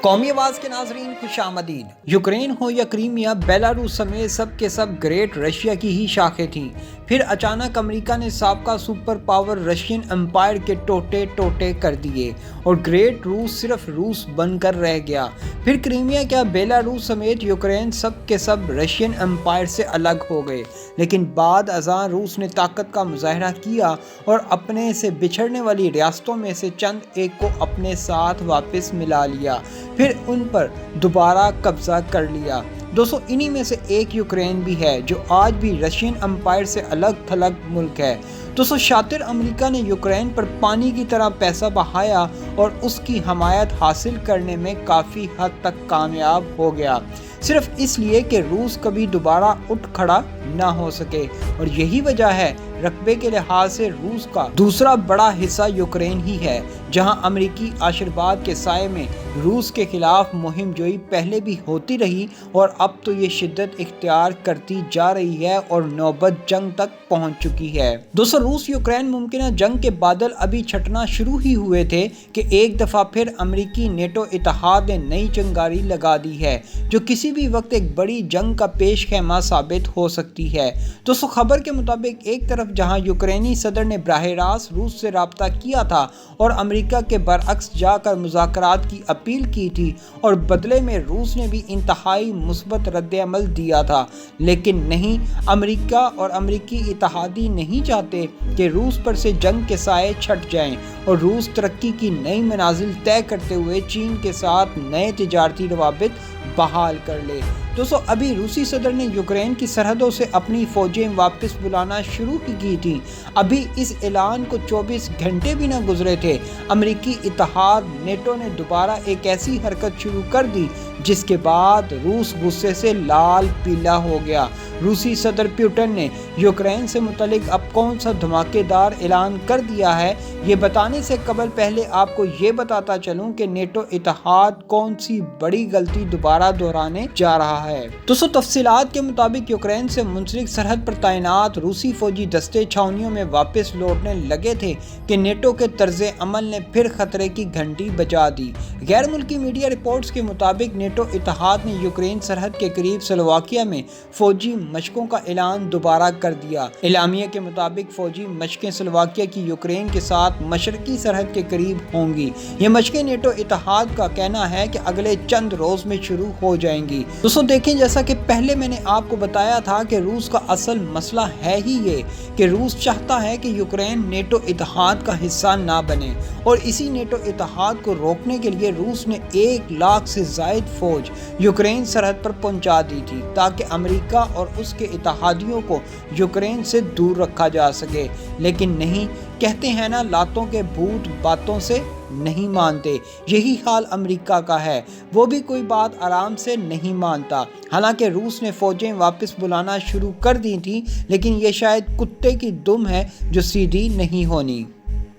قومی آواز کے ناظرین خوش آمدید۔ یوکرین ہو یا کریمیا، بیلاروس سمیت سب کے سب گریٹ رشیا کی ہی شاخیں تھیں۔ پھر اچانک امریکا نے سابقہ سپر پاور رشین امپائر کے ٹوٹے ٹوٹے کر دیے اور گریٹ روس صرف روس بن کر رہ گیا۔ پھر کریمیا کیا بیلاروس سمیت یوکرین سب کے سب رشین امپائر سے الگ ہو گئے، لیکن بعد ازاں روس نے طاقت کا مظاہرہ کیا اور اپنے سے بچھڑنے والی ریاستوں میں سے چند ایک کو اپنے ساتھ واپس ملا لیا، پھر ان پر دوبارہ قبضہ کر لیا۔ دوستو، انہی میں سے ایک یوکرین بھی ہے جو آج بھی رشین امپائر سے الگ تھلگ ملک ہے۔ دوستو، شاطر امریکہ نے یوکرین پر پانی کی طرح پیسہ بہایا اور اس کی حمایت حاصل کرنے میں کافی حد تک کامیاب ہو گیا، صرف اس لیے کہ روس کبھی دوبارہ اٹھ کھڑا نہ ہو سکے، اور یہی وجہ ہے رقبے کے لحاظ سے روس کا دوسرا بڑا حصہ یوکرین ہی ہے، جہاں امریکی آشرواد کے سائے میں روس کے خلاف مہم جوئی پہلے بھی ہوتی رہی اور اب تو یہ شدت اختیار کرتی جا رہی ہے اور نوبت جنگ تک پہنچ چکی ہے۔ دوستو، روس یوکرین ممکنہ جنگ کے بادل ابھی چھٹنا شروع ہی ہوئے تھے کہ ایک دفعہ پھر امریکی نیٹو اتحاد نے نئی چنگاری لگا دی ہے، جو کسی بھی وقت ایک بڑی جنگ کا پیش خیمہ ثابت ہو سکتی ہے۔ دوستو، خبر کے مطابق ایک طرف جہاں یوکرینی صدر نے براہ راست روس سے رابطہ کیا تھا اور امریکہ کے برعکس جا کر مذاکرات کی اپیل کی تھی، اور بدلے میں روس نے بھی انتہائی مثبت رد عمل دیا تھا، لیکن نہیں، امریکہ اور امریکی اتحادی نہیں چاہتے کہ روس پر سے جنگ کے سائے چھٹ جائیں اور روس ترقی کی نئی منازل طے کرتے ہوئے چین کے ساتھ نئے تجارتی روابط بحال کر لے۔ دوستو، ابھی روسی صدر نے یوکرین کی سرحدوں سے اپنی فوجیں واپس بلانا شروع کی تھی۔ ابھی اس اعلان کو 24 گھنٹے بھی نہ گزرے تھے، امریکی اتحاد نیٹو نے دوبارہ ایک ایسی حرکت شروع کر دی جس کے بعد روس غصے سے لال پیلا ہو گیا۔ روسی صدر پیوٹن نے یوکرین سے متعلق اب کون سا دھماکے دار اعلان کر دیا ہے، یہ بتانے سے قبل پہلے آپ کو یہ بتاتا چلوں کہ نیٹو اتحاد کون سی بڑی غلطی دوبارہ دہرانے جا رہا ہے۔ دوستو، تفصیلات کے مطابق یوکرین سے منسلک سرحد پر تعینات روسی فوجی دستے چھاؤنیوں میں واپس لوٹنے لگے تھے کہ نیٹو کے طرز عمل نے پھر خطرے کی گھنٹی بجا دی۔ غیر ملکی میڈیا رپورٹس کے مطابق نیٹو اتحاد نے یوکرین سرحد کے قریب سلوواکیہ میں فوجی مشقوں کا اعلان دوبارہ کر دیا۔ اعلامیہ کے مطابق فوجی مشقیں سلوواکیہ کی یوکرین کے ساتھ مشرقی سرحد کے قریب ہوں گی۔ یہ مشقیں نیٹو اتحاد کا کہنا ہے کہ اگلے چند روز میں شروع ہو جائیں گی۔ دوستو دیکھیں، جیسا کہ پہلے میں نے آپ کو بتایا تھا کہ روس کا اصل مسئلہ ہے ہی یہ کہ روس چاہتا ہے کہ یوکرین نیٹو اتحاد کا حصہ نہ بنے، اور اسی نیٹو اتحاد کو روکنے کے لیے روس نے 1 لاکھ سے زائد فوج یوکرین سرحد پر پہنچا دی تھی تاکہ امریکہ اور اس کے اتحادیوں کو یوکرین سے دور رکھا جا سکے، لیکن نہیں، کہتے ہیں نا، لاتوں کے بھوت باتوں سے نہیں مانتے۔ یہی حال امریکہ کا ہے، وہ بھی کوئی بات آرام سے نہیں مانتا۔ حالانکہ روس نے فوجیں واپس بلانا شروع کر دی تھی، لیکن یہ شاید کتے کی دم ہے جو سیدھی نہیں ہونی۔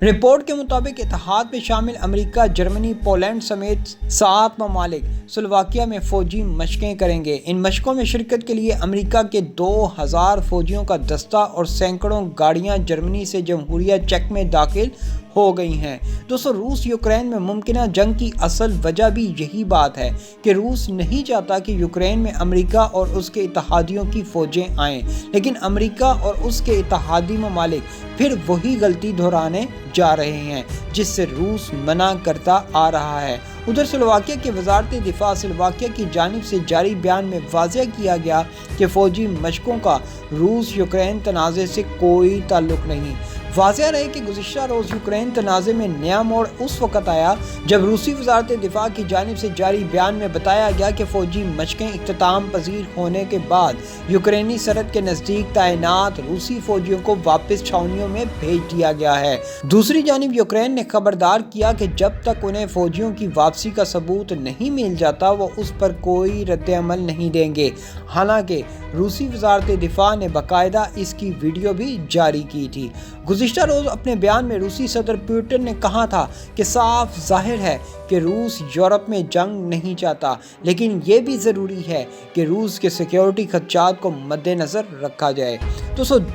رپورٹ کے مطابق اتحاد میں شامل امریکہ، جرمنی، پولینڈ سمیت 7 ممالک سلوواکیہ میں فوجی مشقیں کریں گے۔ ان مشقوں میں شرکت کے لیے امریکہ کے 2000 فوجیوں کا دستہ اور سینکڑوں گاڑیاں جرمنی سے جمہوریہ چیک میں داخل ہو گئی ہیں۔ دوستو، روس یوکرین میں ممکنہ جنگ کی اصل وجہ بھی یہی بات ہے کہ روس نہیں چاہتا کہ یوکرین میں امریکہ اور اس کے اتحادیوں کی فوجیں آئیں، لیکن امریکہ اور اس کے اتحادی ممالک پھر وہی غلطی دہرانے جا رہے ہیں جس سے روس منع کرتا آ رہا ہے۔ ادھر سلوواکیہ کی وزارت دفاع سلوواکیہ کی جانب سے جاری بیان میں واضح کیا گیا کہ فوجی مشقوں کا روس یوکرین تنازع سے کوئی تعلق نہیں۔ واضح رہے کہ گزشتہ روز یوکرین تنازع میں نیا موڑ اس وقت آیا جب روسی وزارت دفاع کی جانب سے جاری بیان میں بتایا گیا کہ فوجی مشقیں اختتام پذیر ہونے کے بعد یوکرینی سرحد کے نزدیک تعینات روسی فوجیوں کو واپس چھاؤنیوں میں بھیج دیا گیا ہے۔ دوسری جانب یوکرین نے خبردار کیا کہ جب تک انہیں فوجیوں کی واپسی کا ثبوت نہیں مل جاتا وہ اس پر کوئی رد عمل نہیں دیں گے۔ حالانکہ روسی وزارت دفاع نے باقاعدہ اس کی ویڈیو بھی جاری کی تھی۔ گزشتہ روز اپنے بیان میں روسی صدر پیوٹن نے کہا تھا کہ صاف ظاہر ہے کہ روس یورپ میں جنگ نہیں چاہتا، لیکن یہ بھی ضروری ہے کہ روس کے سیکیورٹی خدشات کو مد نظر رکھا جائے۔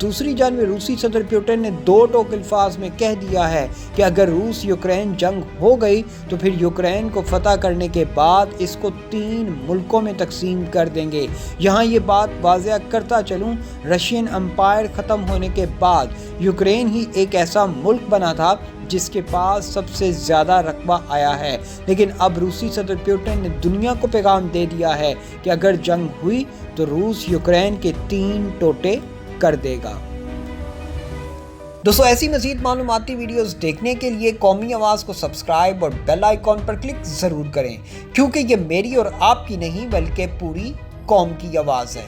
دوسری جانب روسی صدر پوٹن نے دو ٹوک الفاظ میں کہہ دیا ہے کہ اگر روس یوکرین جنگ ہو گئی تو پھر یوکرین کو فتح کرنے کے بعد اس کو 3 ملکوں میں تقسیم کر دیں گے۔ یہاں یہ بات واضح کرتا چلوں، رشین امپائر ختم ہونے کے بعد یوکرین ہی ایک ایسا ملک بنا تھا جس کے پاس سب سے زیادہ رقبہ آیا ہے، لیکن اب روسی صدر پوٹن نے دنیا کو پیغام دے دیا ہے کہ اگر جنگ ہوئی تو روس یوکرین کے 3 ٹوٹے کر دے گا۔ دوستو ایسی مزید معلوماتی ویڈیوز دیکھنے کے لیے قومی آواز کو سبسکرائب اور بیل آئیکن پر کلک ضرور کریں، کیونکہ یہ میری اور آپ کی نہیں بلکہ پوری قوم کی آواز ہے۔